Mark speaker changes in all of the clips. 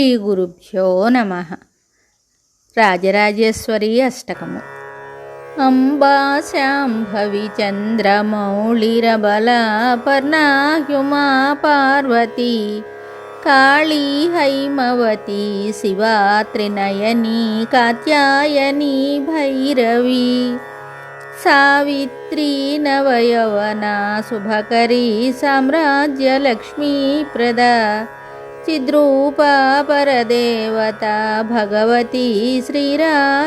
Speaker 1: శ్రీగురుభ్యో నమః. రాజరాజేశ్వరీ అష్టకము. అంబా శాంభవి చంద్రమౌళిరబలా పర్ణా హ్యుమా పార్వతీ కాళీ హైమవతి శివా త్రినయనీ కాత్యాయనీ భైరవీ సావిత్రీ నవయవనా శుభకరీ సామ్రాజ్యలక్ష్మీప్రదా చిద్రూపా పరదేవతా భగవతి శ్రీరాజరాజేశ్వరీ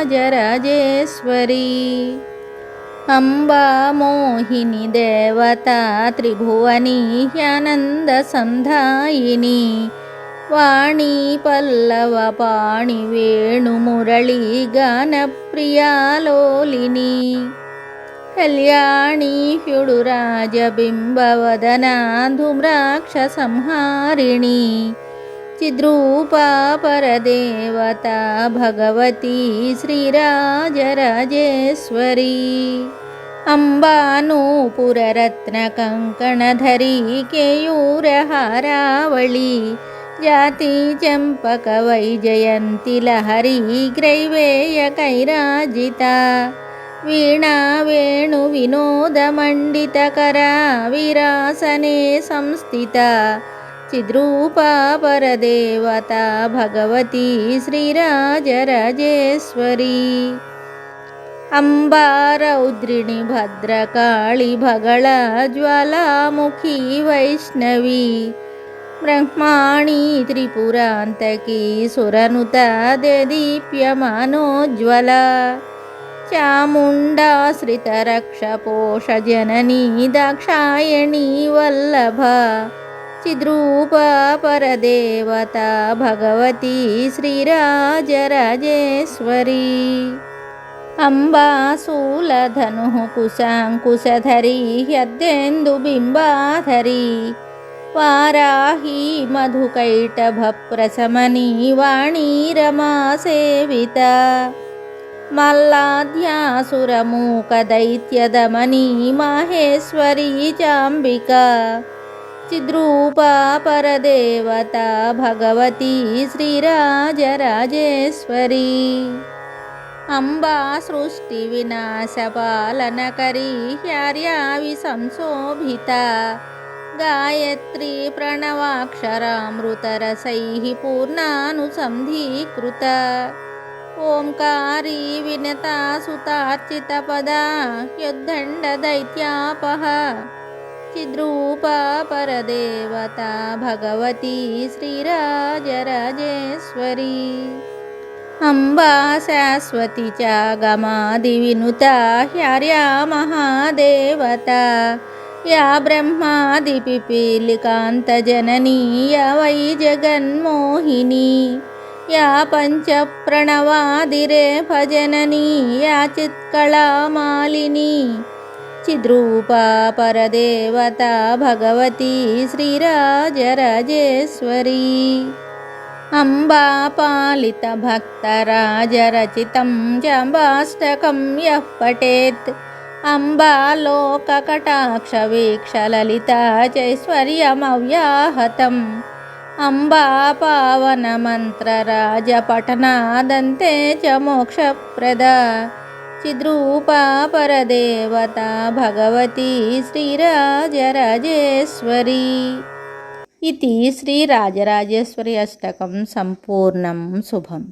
Speaker 1: అంబా మోహిని దేవతా త్రిభువనీ హ్యానంద సంధాయిని వాణీ పల్లవ పాణి వేణుమురళీ గానప్రియాలోలిని కళ్యాణీ హ్యుడురాజబింబవదనా ధూమ్రాక్ష సంహారిణి చిద్రూపా పరదేవతా భగవతి శ్రీరాజరాజేశ్వరీ అంబా నూపురరత్నకంకణధరీ కేయూరహారావళి జాతి చంపక వైజయంతి లహరీ గ్రైవేయ కైరాజితా వీణా వేణు వినోదమండితకరా వీరాసనే సంస్థితా చిద్రూపా పరదేవతా భగవతి శ్రీరాజరాజేశ్వరీ అంబా రౌద్రిణి భద్రకాళి భగళా జ్వాలాముఖీ వైష్ణవీ బ్రహ్మాణీ త్రిపురాంతకీ సురనుతా దేదీప్యమానోజ్వలా చాముండాశ్రితరక్షపోషజననీ దాక్షాయణీ వల్లభా చిద్రూపా పరదేవతా భగవతి శ్రీరాజరాజేశ్వరీ అంబా శూలధనుః కుశాంకుశధరీ హ్యద్దేందుబింబాధరీ వారాహీ మధుకైటభప్రశమనీ వాణీ రమా సేవితా మల్లాధ్యాసురమూకదైత్యదమనీ మాహేశ్వరీ చాంబికా చిద్రూపా పరదేవతా భగవతి శ్రీరాజరాజేశ్వరీ అంబా సృష్టి వినాశపాలనకరీ హ్యార్యావి సంశోభితా గాయత్రీ ప్రణవాక్షరామృతరసైః పూర్ణానుసంధీకృతా ఓంకారీ వినతా సుతార్చితపదా యుద్ధండదైత్యాపహా చిద్రూపా పరదేవతా భగవతి శ్రీరాజరాజేశ్వరీ అంబా శాశ్వతి చాగమాదివినుతా హ్యార్యా మహాదేవతా యా బ్రహ్మాదిపిపీలికాంతజననీ యా వై జగన్మోహినీ యా పంచప్రణవాదిరేఫజననీ యా చిత్కళామాలినీ చిద్రూపా పరదేవతా భగవతి శ్రీరాజరాజేశ్వరీ అంబా పాలిత భక్తరాజరచితం చాంబాష్టకం యః పఠేత్ అంబా లోకకటాక్షవీక్షలలితా చైశ్వర్యమవ్యాహతం అంబా పావనమంత్రరాజపఠనాదంతే చ మోక్షప్రదా చిద్రూపా పరదేవతా భగవతి శ్రీరాజరాజేశ్వరీ. ఇది శ్రీరాజరాజేశ్వరి అష్టకం సంపూర్ణం. శుభం.